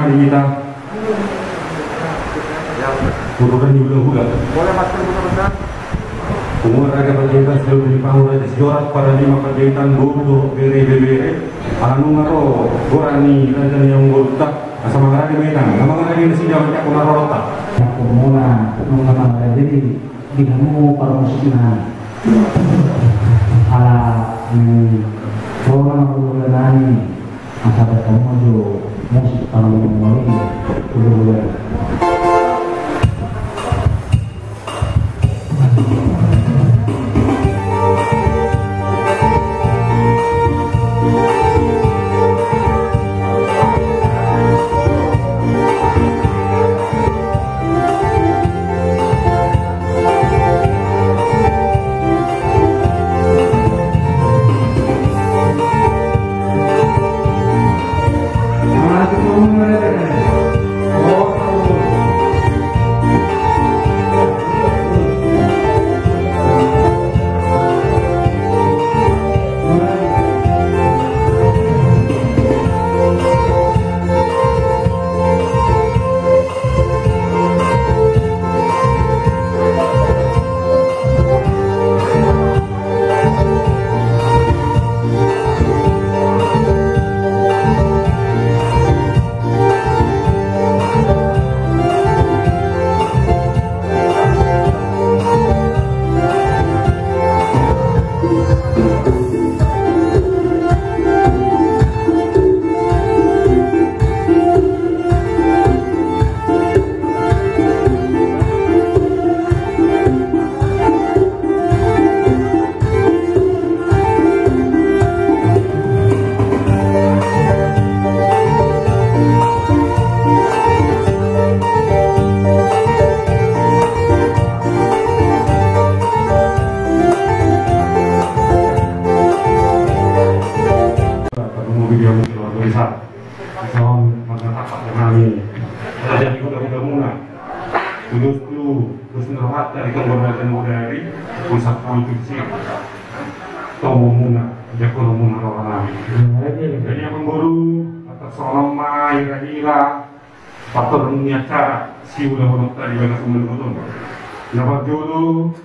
di kita. Burukan hula-hula. Boleh masker benar-benar. Umur raga perjaitan sebelum dipanggul raja sejorat pada 5 perjaitan guru bere anu ngaro gorani raja yang gurta sama ngarani menang nama ngarani nasi jalan cak ngarota aku mula nungamang jadi dinamu para musikna ala orang ulunani asal bertemu musik kalau ngomong ini terus ngerhat dari keluarga dari pusat produksi tomomuna jakolomuna orang jadi yang memburu atas soloma ira-ira faktor cara si udah honok tadi banyak sumber-sumber dapat dulu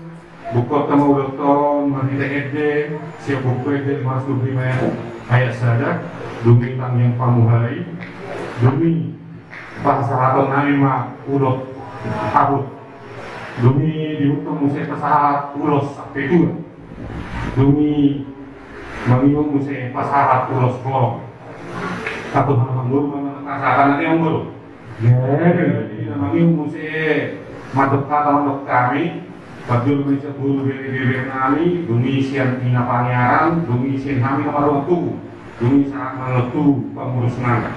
bukot sama udoton manita ede siap buku ede masuk lima kayak sadar demi tang yang pamuhai demi bahasa atau nama udot kabut demi dihukum musik pasahat ulos sampai itu demi mengiung musik pasahat ulos kolong satu mengguru mengasakan nanti yang guru jadi mengiung musik madep kata untuk kami Badul mencet bulu beri kami demi sian tina pangeran demi sian kami nomor waktu demi saat meletu pengurus naga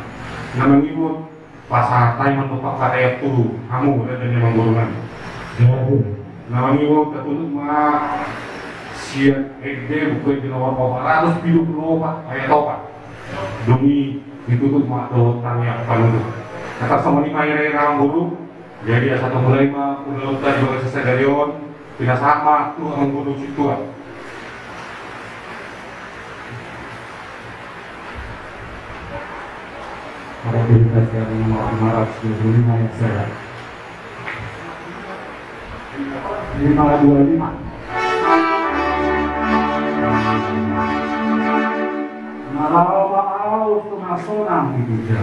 nah mengiung pasahat tay menutup kata itu kamu dan yang menggurungan namanya wong ketutup mah siap ede bukan di nomor 474 ayat topat demi ditutup mah dotan yang penuh kata sama ini mayai orang guru jadi satu mulai mah udah tadi bagai selesai dari on tidak sama tuh orang guru situan para pintas yang marah sebelum ayat saya 525 Nalawa tumasonang hidupnya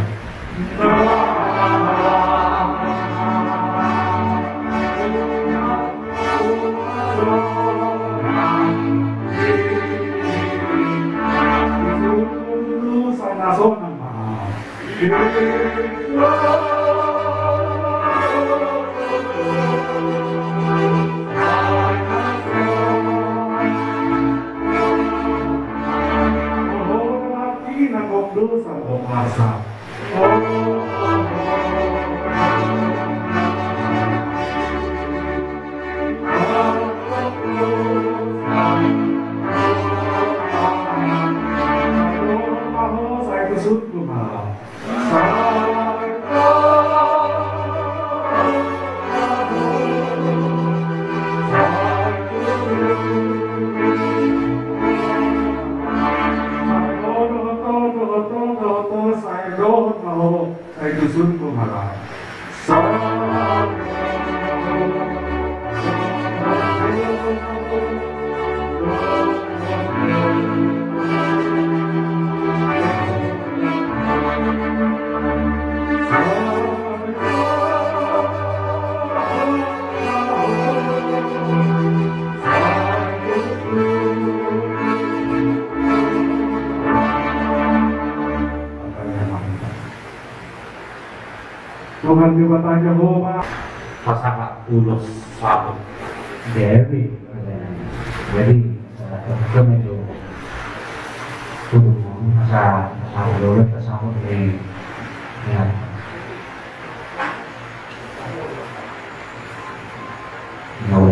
go Tuhan di mata Jehovah. Pasangan ulos sabut. Jadi kami itu kudu masa dulu bersama di ya. No.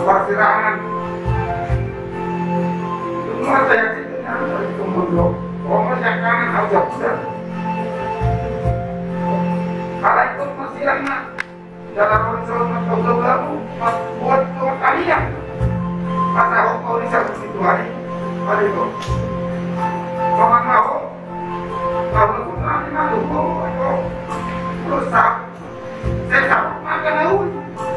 Perkiraan semua saya tinggal dari kemudian orang yang kanan aja sudah kalau itu masih lama dalam orang tahun lalu buat dua kalian masa orang bisa begitu hari itu orang mau kalau sudah nanti itu rusak saya tak makan laut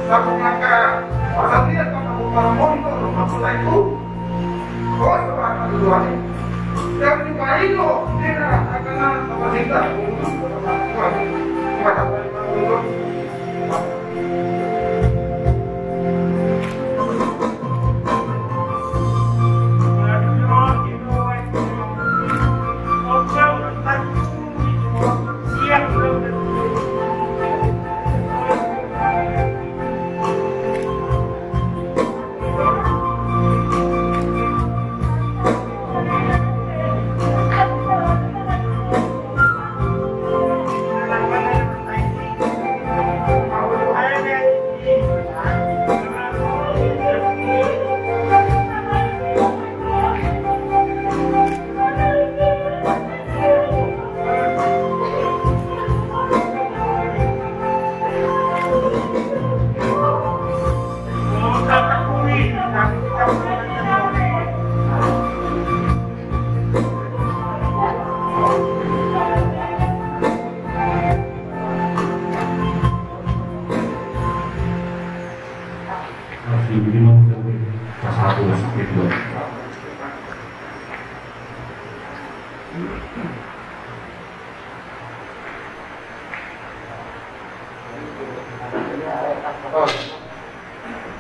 tak makan pasal dia kalau para montor rumah kita itu kau seorang duluan yang juga itu dia akan kapasitas untuk masa depan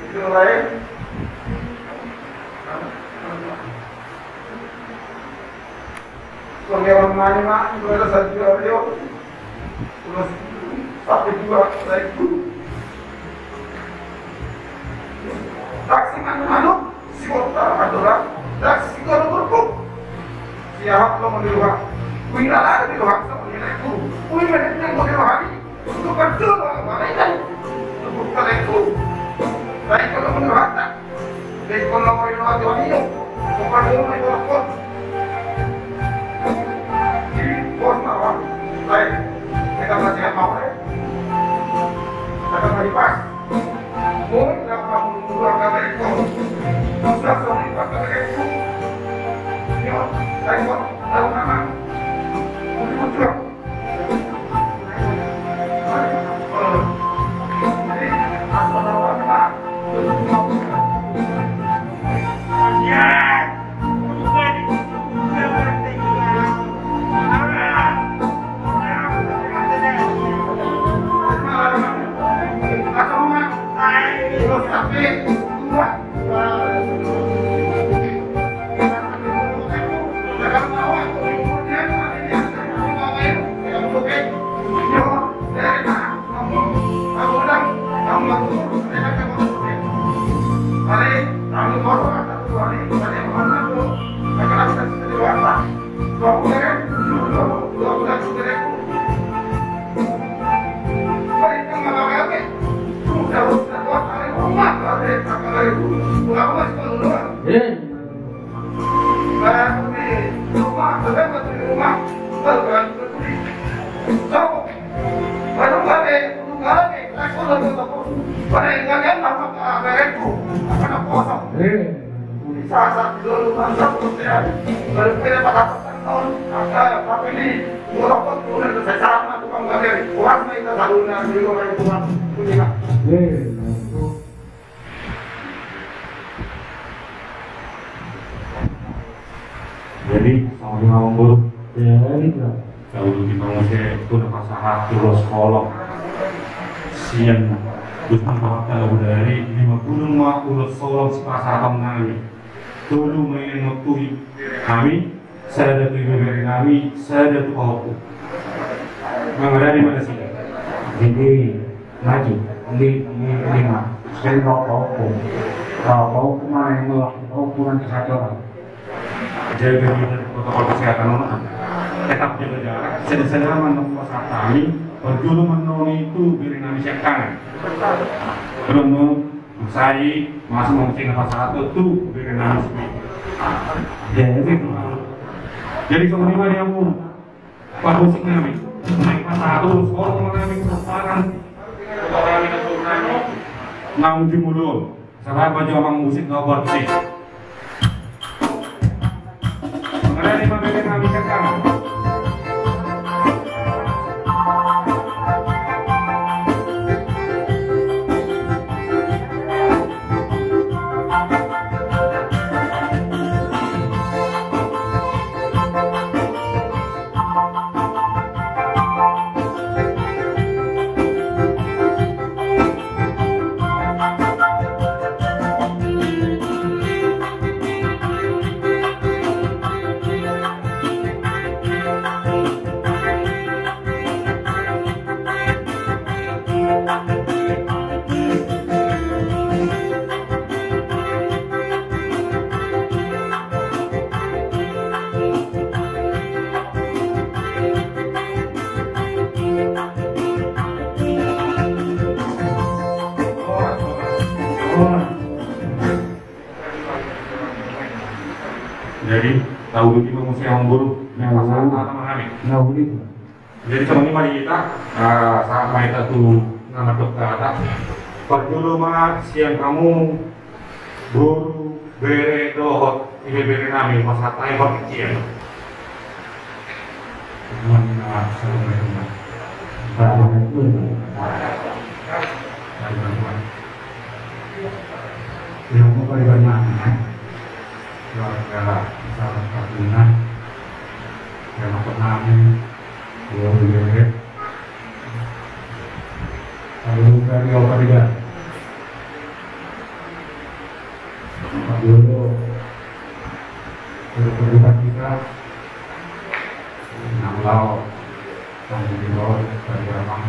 itu lain sebagai orang mana itu ada satu video terus satu dua lagi taksi mana si kota adalah taksi kalau berpuk siapa lo mau di luar kuila ada di luar sama itu kuila yang mau di luar itu betul mana itu bukan itu baik kalau mau di luar baik kalau mau di luar itu bukan rumah itu pun bos nawar baik kita masih mau kita masih pas mau dapat mengeluarkan kamera itu sudah sorry pakai itu yo saya mau tahu nama untuk jadi asal nama materi. Puas na ito sa luna, hindi ko kayo puas. Kundi ka. Jadi, sama lima buruk. Jadi lah. Kalau di bangun saya itu dapat sahat terus kolok. Sian, bukan kalau dari 50 mah urus solong si pasaram nami. Dulu main waktu kami, saya ada tuh beri kami, saya ada tuh aku. Mengenai di mana sih? Jadi maju lima. Saya mau kau kemarin mau nanti satu orang. Jaga protokol kesehatan orang. Tetap jaga jarak. Sedang menunggu pasar kami. Dulu menoni itu beri kami siapkan. Terus saya masih mau cek pasar itu beri kami sepi. Jadi semua dia mau pak musik kami. Naik pasar itu sekolah kami keseparan. Kami kesuruh kami. Nang jumulun. Sahabat baju abang musik nggak buat sih. Mengenai pemimpin kami sekarang. Jadi tahu di mana musim buruk yang masalah sama kami. Nah boleh. Jadi sama ini mari kita saat main satu nama dokter atas. Perjulu mah siang kamu buru bere dohot ini bere kami masa tayang kecil. Mana sama Yang mau kali banyak. keluarga salah satunya yang pernah dua bulan Kalau dari apa dia? Pak Dulu berkedudukan kita Nanglau Tanggung jawab dari Ramang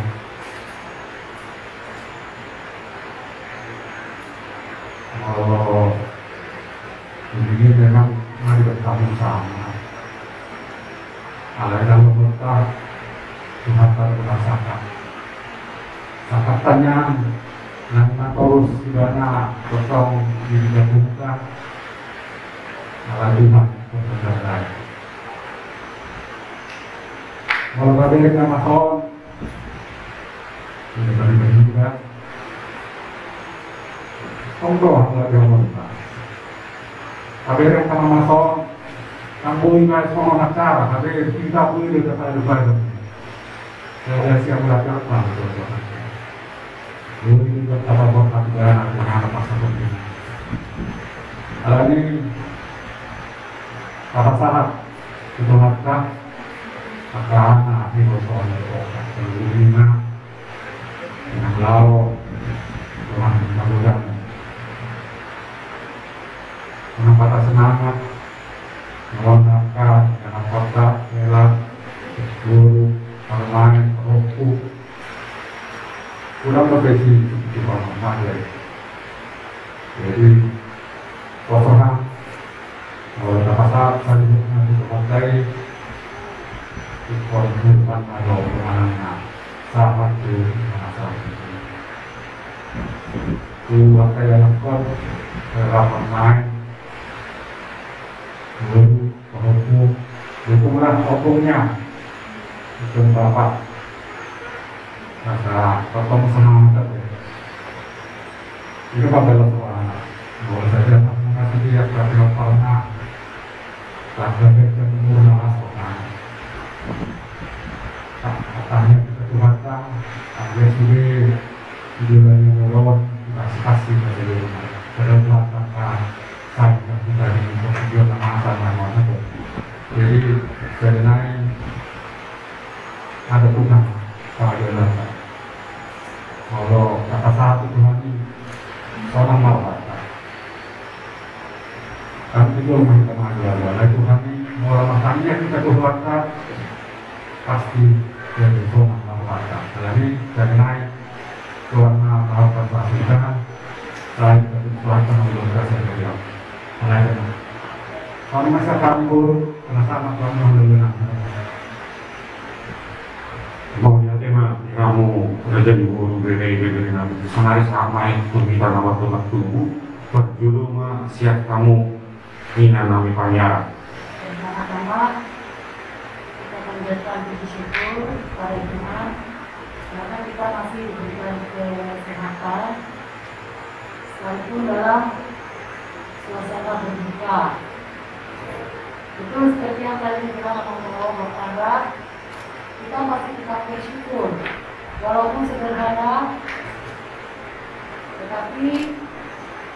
kalau ini memang mari bertanggung sama. Alai dalam berkah Tuhan merasakan. Sakatannya nanti terus dibana kosong dirinya buka. Alai Tuhan berkah. Kalau tadi nama son, sudah beri juga. Ongkoh lagi ngomong. Tapi yang sama masuk, kampung ini semua nak cara. Tapi kita pun itu tak ada pada. Saya siap belajar apa? Ini betapa berkat dan anak pasal ini. Ini apa sahabat itu makan anak di bawah lima dengan lau Tuhan mudah menambah semangat, melontarkan dengan kota, rela, guru, permain, roku, kurang berbesi di bawah mahal. Jadi kosongan, kalau dapat saat saya nanti kepakai, ikut menyimpan atau permainannya, sahabat di masa ini. Dua kali angkot, rapat main. Dukunglah hukumnya hukum bapak rasa potong semangat itu pada soal bahwa saja tak mengasih dia tapi pernah tak ada kemurna soal katanya kita datang, RSUD tujuannya melawat kasih pada rumah. Pada belakang saya kita di tujuan nama mana tuh. Jadi sebenarnya ada Tuhan pada dalam. Kalau kata satu Tuhan ini seorang mawar. Kami itu kita mengajar Tuhan ini mulai makanya kita keluarkan pasti dari seorang mawar. Jadi sebenarnya Tuhan melakukan pasukan selain dari selatan untuk kasih beliau. Karena kalau masa kami guru karena sama Tuhan mengenal. Mau ya tema kamu udah jadi guru beri nama sengaja sama itu kita nama tempat tubuh berjudul mah siap kamu Nina nami panjara. Pertama-tama kita panjatkan puji syukur pada Tuhan karena kita masih diberikan kesehatan sekalipun dalam suasana berduka. Itu seperti yang tadi dibilang sama Bapak, kita masih tetap bersyukur walaupun sederhana, tetapi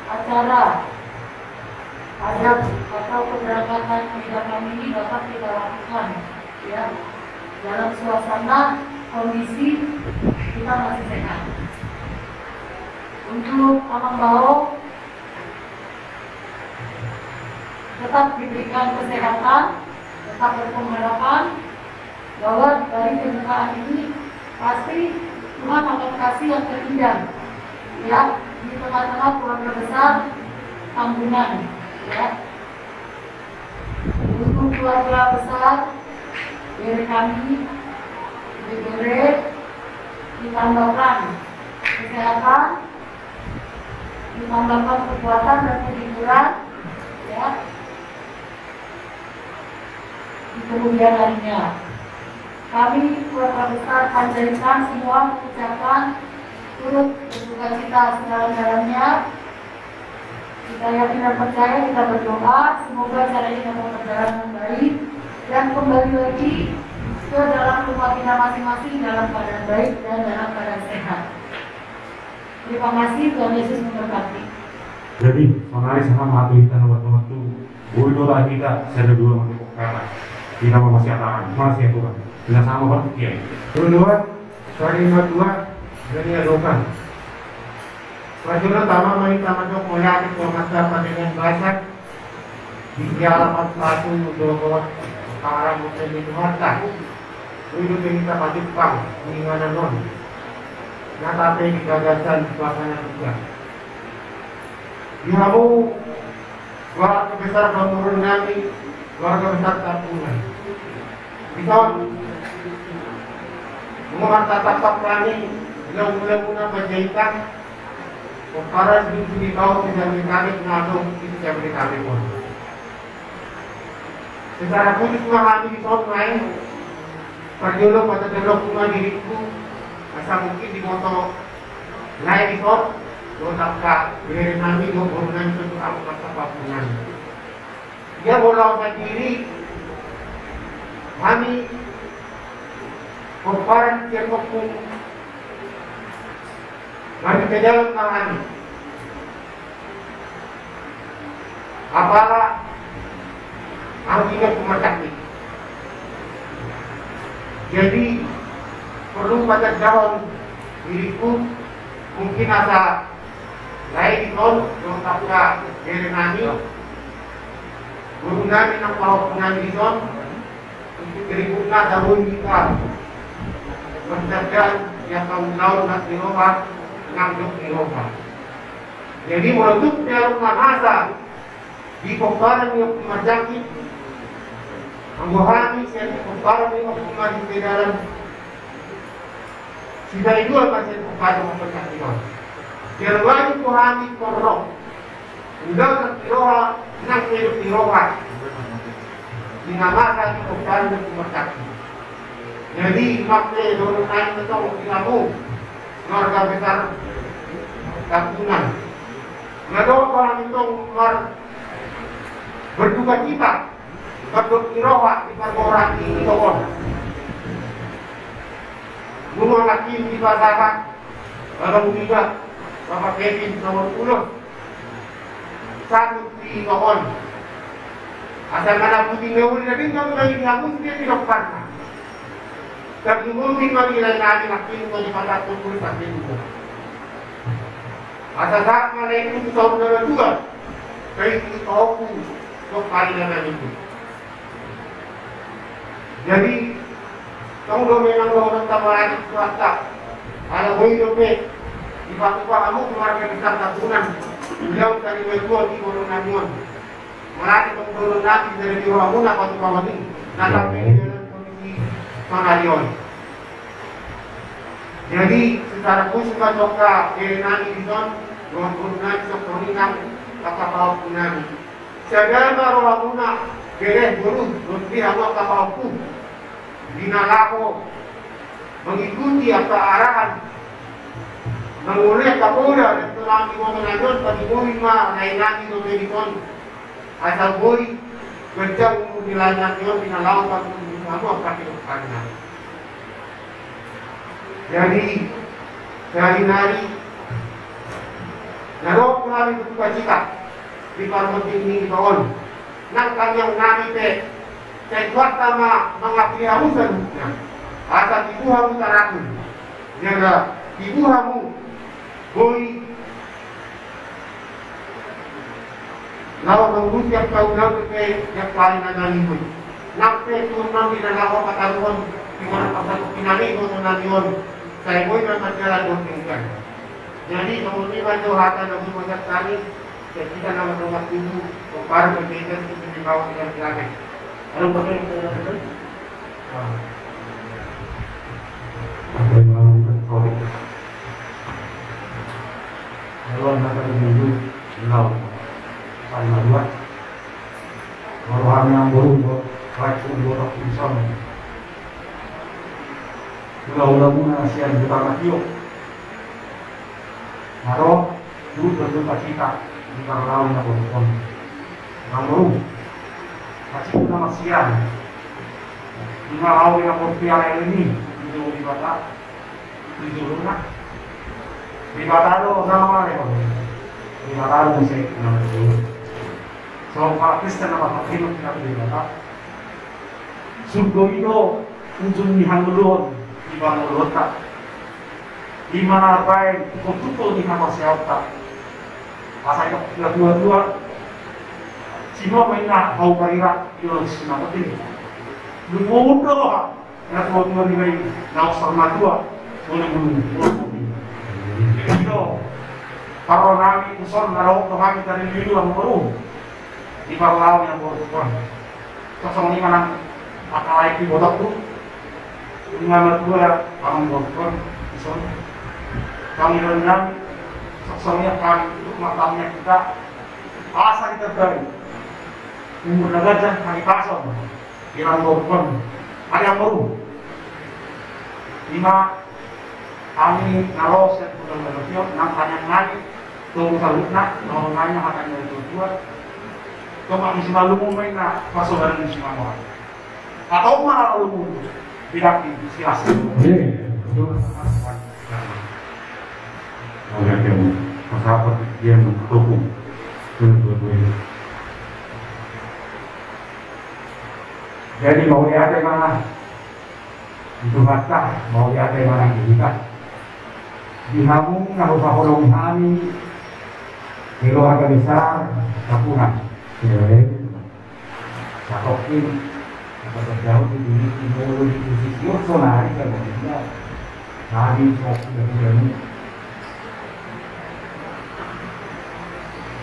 acara adat atau keberangkatan kegiatan kami ini dapat kita lakukan ya dalam suasana kondisi kita masih sehat. Untuk Amang Bao tetap diberikan kesehatan, tetap berpengharapan bahwa dari pembukaan ini pasti Tuhan akan kasih yang terindah ya di tengah-tengah keluarga besar Tambunan ya. Untuk keluarga besar dari kami diberi ditambahkan kesehatan, ditambahkan kekuatan dan kehidupan ya di kemudian harinya. Kami keluarga besar Panjaitan semua mengucapkan turut berduka cita sedalam-dalamnya. Kita yakin dan percaya, kita berdoa semoga acara ini dapat berjalan dengan baik dan kembali lagi ke dalam rumah kita masing-masing dalam keadaan baik dan dalam keadaan sehat. Terima kasih, Tuhan Yesus memberkati. Jadi sonari sama matu kita nomor tu udah kita saya dua mati kata kita masih ada masih itu kan tidak sama berpikir Duluan, saling dua dan diadukan. Prajurit utama wanita masuk mulai masa dengan bahasa di alamat satu dua para muslim itu harta. Itu kita pasif pang mengingat non. Nata di gagasan suasana juga. Dihamu keluarga besar Bangurun Nami, keluarga besar Tambunan. Bisa mengumat tatak kami mula-mula Panjaitan para di kau tidak kami mengandung tidak beri kami pun. Secara khusus kami di tahun lain perjuluk atau delok rumah diriku masa mungkin di moto naik di tahun dosa beri kami 26 untuk aku kata papungan. Dia bolau sendiri kami Komparan siapa pun mari ke dalam kami. Apalah artinya pemecah ini. Jadi perlu pada dalam diriku mungkin asa lain ikon lengkapnya dari nami guru nami nak mau pengambil ikon untuk diribuka tahun kita menjaga yang kau tahu nak dirubah ngambil dirubah. Jadi menutup dalam masa di komparan yang majaki anggohani yang komparan yang kumari di dalam sida itu masih komparan majaki on. Jerwani kohani korok enggak tiroha nang hidup tiroha di nama di komparan yang majaki. Jadi makna dulu naik itu kamu keluarga besar Tambunan. Nado orang itu berduka cita berduk iroha di pergoran ini tokon. Bunga laki di pasaran, kalau juga Bapak Kevin nomor 10, satu di pohon. Asal mana putih ngawul na din, kalau lagi dihapus dia tidak pernah. Tapi mungkin mangilan namin laki ko di pasaran ko sa pinto. Asal saat malay ko sa una juga, kayo ito ako kung kali na namin. Jadi, kung domenang ng tamarani swasta, alam mo yung domen, iba-iba kamu keluarga besar tabunan, beliau dari Medan di Gunung Namion. Marami kong tulong natin dari di Ramuna pati pamating, natapin dalam kondisi Manalion. Jadi, secara khusus ka nani dison, Gunung Nami sa Korinang, kakapawag nami. Sa dama Ramuna, gereh guru, lunti hama kapawag dinalako mengikuti apa arahan mengulik kapolda dan tulang di momen najon pati boy ma nainani do medikon asal boy kerja umumilanya yon dinalaw pati kamu pakai karena jadi sehari-hari narok kami berduka cita di parmonting ini kawan nang kanyang nami pe Sekuat sama mengapli seluruhnya. Asal ibu kamu tarakun. Jaga ibu kamu boy. Lawa mengurus yang kau lalu ke yang paling ada ibu. Nampe turun di dalam kataruan di mana pasal pinani itu nanion. Saya boy memang jalan bertingkat. Jadi kemudian dohatan dari banyak kali kita nama rumah ibu baru berbeda di bawah yang lagi. Ano ba kayo betul? Apa yang melakukan COVID? Lawan kata minggu, law, paling dua. Orang yang baru baik pun orang pisang. Ulah muna siang di tanah tiok. Naro, dulu berduka cita di karena yang berpon. Namun masih nama siang. Lima tahun yang berpiala ini di Batak, di Juruna. Di Batak itu nama apa? Di Batak musik nama itu. So kalau Kristen nama Pakino kita di Batak. Surga itu ujung dihanggulun di Bangulota. Di mana baik kututul di nama siapa? Asal itu dua-dua. Sino may na kau karira yun sinapatin. Lumudo na tuwa ni may nausarmadua mulai. Ito para namin uson naraw to kami dari dulu ang baru di parlaw yang baru. Sosong ni manang akalay ki bodak tu. Nga matua ang bodak uson. Kami renang sosongnya kan untuk makamnya kita asa kita dari umur gajah kami pasang ilang borpon ada yang baru lima kami naros dan pulang nang kanyang ngai tunggu salutna nong ngai na akan dari dua kami selalu main na masuk barang di semua atau mana lalu tidak silas Oleh yang masyarakat yang mendukung dua-duanya. Jadi mau lihat mana itu kata mau lihat mana kita di kampung nggak usah kolong kami keluarga besar kapungan sakokin atau jauh di timur di posisi sonari kalau tidak kami sok dari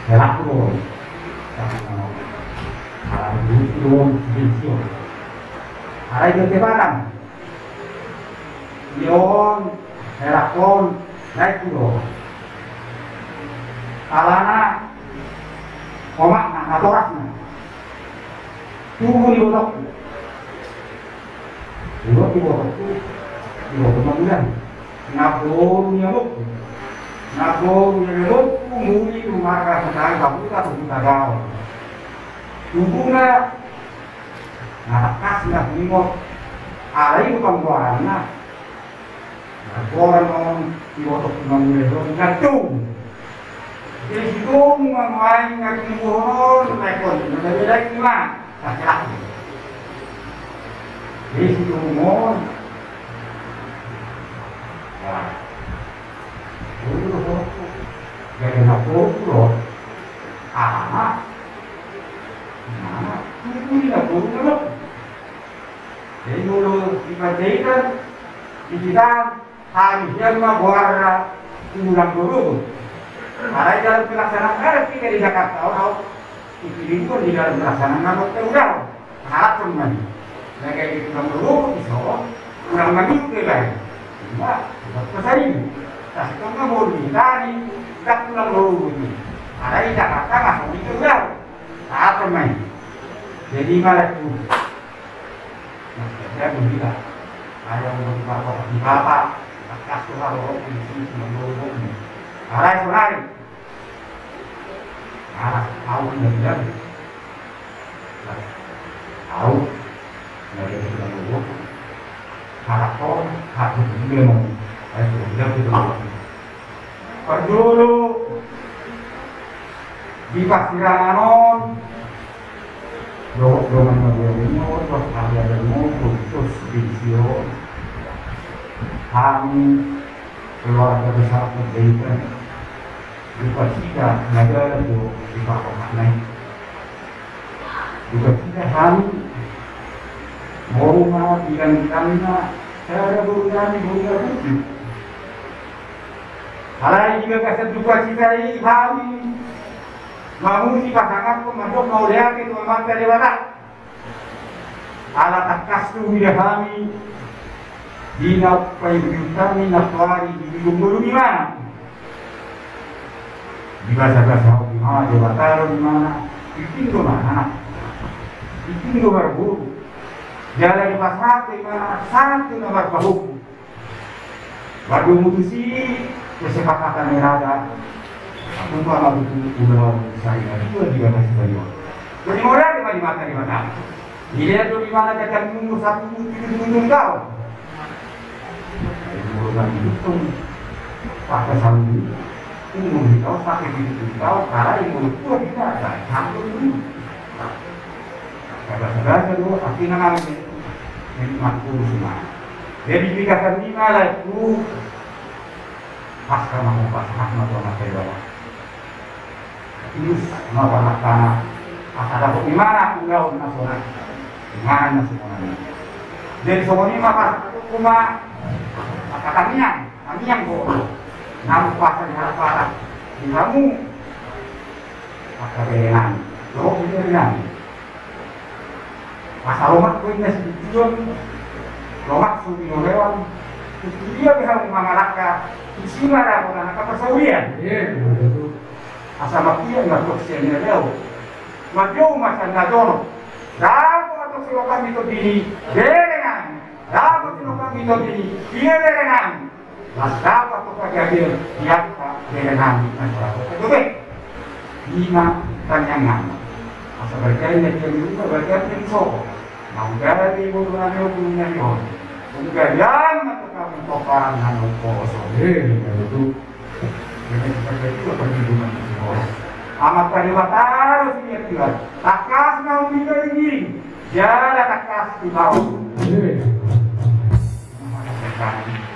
Helakro, kalau dulu bensin, ada itu tebaran, ion, helakron, naik dulu, alana, komak, natorasnya, tunggu di botok, di botok bulan, ngapur nyamuk. Nako nyelot muli rumah sekali kamu tak buka gaul. Tunggulah, nah kasih lah nimot, ada itu pembuarannya. Orang orang di otak mengambil ngatung. Jadi itu mengamalkan ngatung bohong, mereka lebih lagi mana? Laki-laki. Jadi itu mohon. Nah, dulu jadi aku loh. Anak, itu tidak boleh. Jadi dulu dipercayai di kita harusnya membawa ulang dulu. Karena dalam pelaksanaan kita di Jakarta, orang itu pun di dalam pelaksanaan waktu ulang, harap teman. Mereka itu ulang dulu, bisa ulang lagi ke lain. Enggak, pesan ini. Tapi kalau nggak mau ditani, kita ulang dulu ini. Karena di Jakarta masuk itu ulang, harap teman. Jadi malah itu. Saya bilang, ada yang berkata di bapak, atas Tuhan Allah di sini menurut ini. Ada sonari, tahu tidak? Tahu, dari kita menurut, harap kau harus memang, itu tidak betul. Perdulu di Pasiran Anon. Doang magulino, terus ada mo, terus video, kami keluarga besar perbaikan, juga tidak ada di pakai, juga tidak kami mau bilang kami saya berulang itu. Kalau juga kasih duka cita ini kami. Mau si pasangan ko mau lihat itu memang dari mana? Alat akas tu dia kami dina payutan na tuari di gumulu di mana? Di bahasa di mana? Di Bataro di mana? Itu mana? Itu baru. Jalan di pasar di mana? Satu nomor bahu. Baru mutusi kesepakatan merada. Untuk anak itu udah saya itu juga masih banyak. Jadi mulai di mata. Dilihat di mana jadikan mundur satu mundur kau. Jadi mulai itu pakai sambil mundur kau pakai gitu kau karena yang mundur itu tidak ada satu ini. Saudara dulu akhirnya namanya makmur semua. Jadi dikasih di mana itu pasca mau pasca mau saya terus mau tanah asal di mana pulau nasional di mana semuanya jadi semuanya maka cuma kami yang kok namun kuasa di hadapan di kamu maka berenang lo berenang asal romak punya tujuan romak sudah lewat dia bisa mengalahkan isi mana pun anak persaurian asal makia nggak tuh sihnya leo, majo macam nadono, dapat atau silokan itu dini, berenang, dapat silokan itu dini, dia berenang, mas dapat atau kejadian dia berenang, itu deh, lima tanyangan, asal berjaya dia juga berjaya di soko, mau jadi bukan punya yon, bukan yang atau kamu topan hanya kosong, itu. Itu perlindungan amat kaliwata harus diingat takas mau mikir ini jalan takas di bawah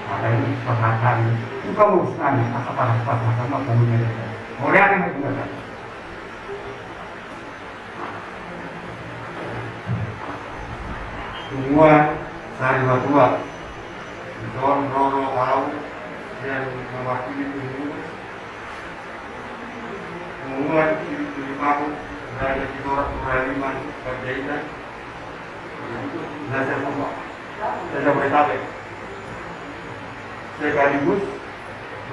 ada ini perhatian itu kamu urusan apa sama kamu mulai ada yang juga semua sari tua Don Roro Au yang mewakili pengurus pengumuman di Paku dari Tidorak Peraliman Perjaitan Nasir Mumbak saya boleh tahu sekaligus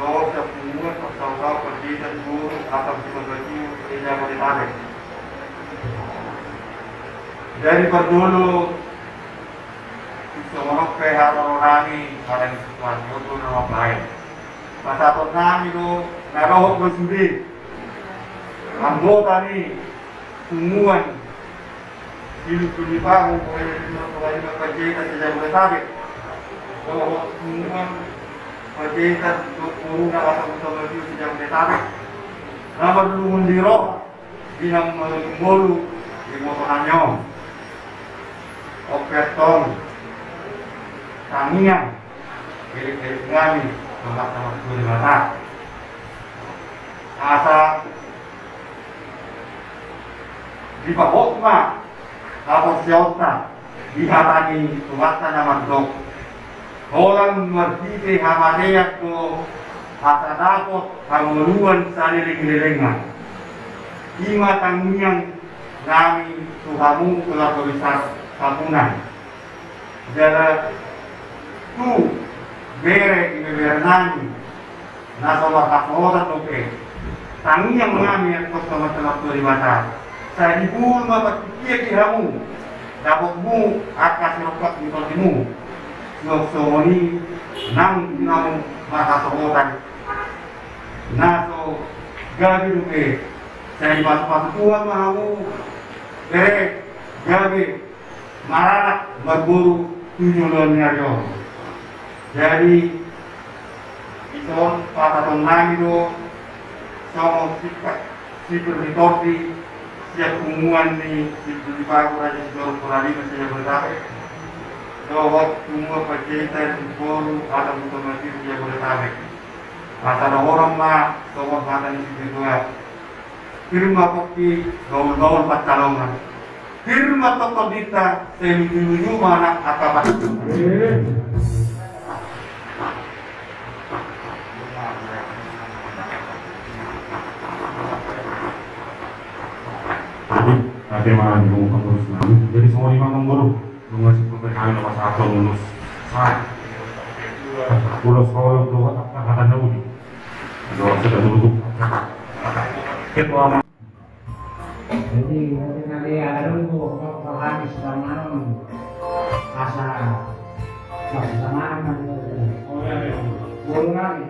bahwa pengumuman persaudara Perjaitan Guru atau Simanggati saya boleh tahu dari perdulu semua PH Rorani kalian sesuatu itu nama lain masa pernah itu naroh bersendiri anggota nih pengumuman hidup di Paku oleh Perjaitan saya boleh tahu bahwa pengumuman Pagkaitan puro na kasama-sama dito sa diyang detame. Naman lumun diro, binang malumulu, imotohan nyo. O pertong, tangian, pilik-pilik kami, namat-namat ko di mata. Asa, di pahokma, tapos siyota, di hatani, tumata na magdok. Orang mertite hamadeyak ko asa dapat panguluan sa liling-lilingan. Ima tangyang nami tuhamu kula tulisar kapunan. Jala tu bere ibebernani nasa wakakota toke. Tangyang nami at kostamat-tamat tulimata. Sa ibul mapatikiya kihamu. Dapat mu at kasirokat nitotimu. Soksoni nang nang makasokotan naso gabi luke sa ipas-pasuan mahamu dere gabi maranak berburu tujuan nyayo jadi ison patatong nami do sama sipir ritorti siap kumuan ni sipir dipaku raja sidoro kurali masih berdape bahwa semua pagkaitan puro atau otomatis dia boleh tarik. Antara orang mah sobat mata di situ dua. Firma kopi gaul-gaul pacalongan. Firma toko dita semi mana akabat. Jadi mana di rumah pengurus namun jadi semua 5 nomor ngasih pemerintahan nomor 1 lulus pulau sekolah itu kata Naudi kalau sudah duduk ketua jadi nanti ada dulu kalau habis sama asa sama boleh kali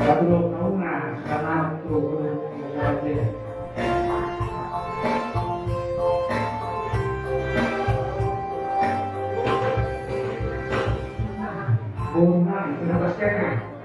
kalau tahu nah sekarang itu Bunga, itu nabas ka na.